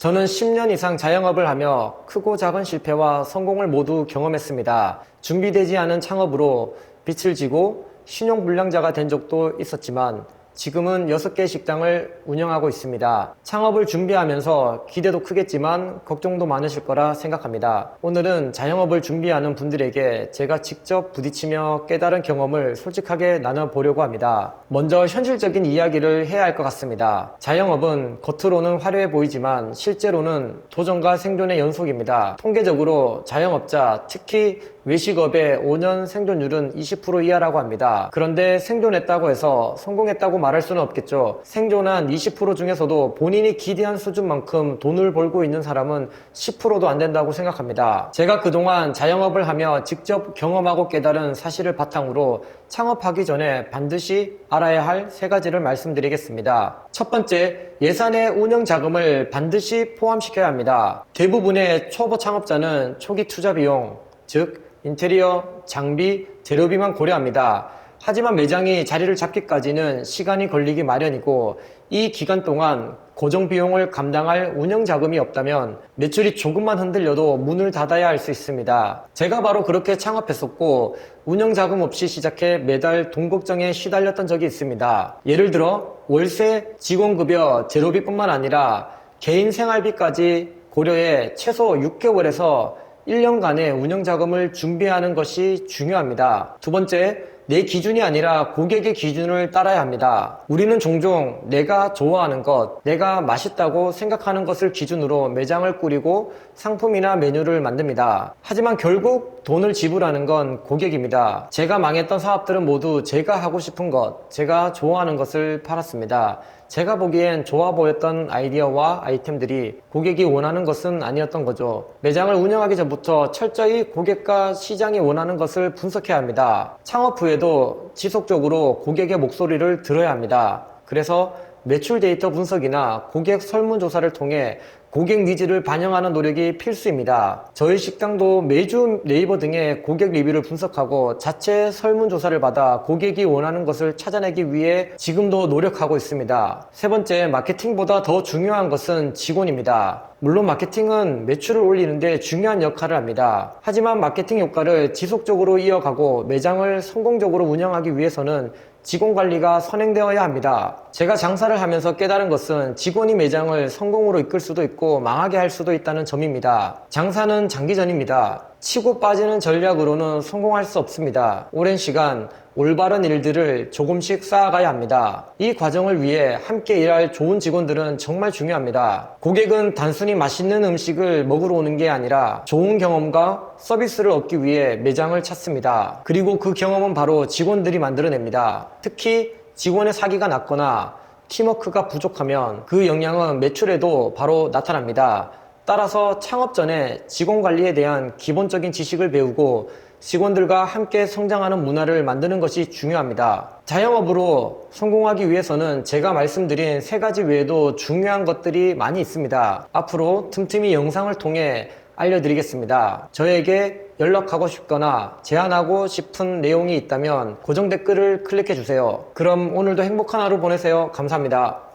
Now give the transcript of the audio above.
저는 10년 이상 자영업을 하며 크고 작은 실패와 성공을 모두 경험했습니다. 준비되지 않은 창업으로 빚을 지고 신용불량자가 된 적도 있었지만 지금은 6개 식당을 운영하고 있습니다. 창업을 준비하면서 기대도 크겠지만 걱정도 많으실 거라 생각합니다. 오늘은 자영업을 준비하는 분들에게 제가 직접 부딪히며 깨달은 경험을 솔직하게 나눠보려고 합니다. 먼저 현실적인 이야기를 해야 할 것 같습니다. 자영업은 겉으로는 화려해 보이지만 실제로는 도전과 생존의 연속입니다. 통계적으로 자영업자, 특히 외식업의 5년 생존율은 20% 이하라고 합니다. 그런데 생존했다고 해서 성공했다고 말할 수는 없겠죠. 생존한 20% 중에서도 본인이 기대한 수준만큼 돈을 벌고 있는 사람은 10%도 안 된다고 생각합니다. 제가 그동안 자영업을 하며 직접 경험하고 깨달은 사실을 바탕으로 창업하기 전에 반드시 알아야 할 3가지를 말씀드리겠습니다. 첫 번째, 예산의 운영 자금을 반드시 포함시켜야 합니다. 대부분의 초보 창업자는 초기 투자 비용, 즉 인테리어, 장비, 재료비만 고려합니다. 하지만 매장이 자리를 잡기까지는 시간이 걸리기 마련이고 이 기간 동안 고정 비용을 감당할 운영 자금이 없다면 매출이 조금만 흔들려도 문을 닫아야 할 수 있습니다. 제가 바로 그렇게 창업했었고 운영 자금 없이 시작해 매달 돈 걱정에 시달렸던 적이 있습니다. 예를 들어 월세, 직원급여, 재료비뿐만 아니라 개인 생활비까지 고려해 최소 6개월에서 1년간의 운영자금을 준비하는 것이 중요합니다. 두 번째, 내 기준이 아니라 고객의 기준을 따라야 합니다. 우리는 종종 내가 좋아하는 것, 내가 맛있다고 생각하는 것을 기준으로 매장을 꾸리고 상품이나 메뉴를 만듭니다. 하지만 결국 돈을 지불하는 건 고객입니다. 제가 망했던 사업들은 모두 제가 하고 싶은 것, 제가 좋아하는 것을 팔았습니다. 제가 보기엔 좋아 보였던 아이디어와 아이템들이 고객이 원하는 것은 아니었던 거죠. 매장을 운영하기 전부터 철저히 고객과 시장이 원하는 것을 분석해야 합니다. 창업 후에도 지속적으로 고객의 목소리를 들어야 합니다. 그래서 매출 데이터 분석이나 고객 설문조사를 통해 고객 니즈를 반영하는 노력이 필수입니다. 저희 식당도 매주 네이버 등의 고객 리뷰를 분석하고 자체 설문조사를 받아 고객이 원하는 것을 찾아내기 위해 지금도 노력하고 있습니다. 세 번째, 마케팅보다 더 중요한 것은 직원입니다. 물론 마케팅은 매출을 올리는데 중요한 역할을 합니다. 하지만 마케팅 효과를 지속적으로 이어가고 매장을 성공적으로 운영하기 위해서는 직원 관리가 선행되어야 합니다. 제가 장사를 하면서 깨달은 것은 직원이 매장을 성공으로 이끌 수도 있고 망하게 할 수도 있다는 점입니다. 장사는 장기전입니다. 치고 빠지는 전략으로는 성공할 수 없습니다. 오랜 시간 올바른 일들을 조금씩 쌓아가야 합니다. 이 과정을 위해 함께 일할 좋은 직원들은 정말 중요합니다. 고객은 단순히 맛있는 음식을 먹으러 오는 게 아니라 좋은 경험과 서비스를 얻기 위해 매장을 찾습니다. 그리고 그 경험은 바로 직원들이 만들어냅니다. 특히 직원의 사기가 낮거나 팀워크가 부족하면 그 영향은 매출에도 바로 나타납니다. 따라서 창업 전에 직원 관리에 대한 기본적인 지식을 배우고 직원들과 함께 성장하는 문화를 만드는 것이 중요합니다. 자영업으로 성공하기 위해서는 제가 말씀드린 3가지 외에도 중요한 것들이 많이 있습니다. 앞으로 틈틈이 영상을 통해 알려드리겠습니다. 저에게 연락하고 싶거나 제안하고 싶은 내용이 있다면 고정 댓글을 클릭해주세요. 그럼 오늘도 행복한 하루 보내세요. 감사합니다.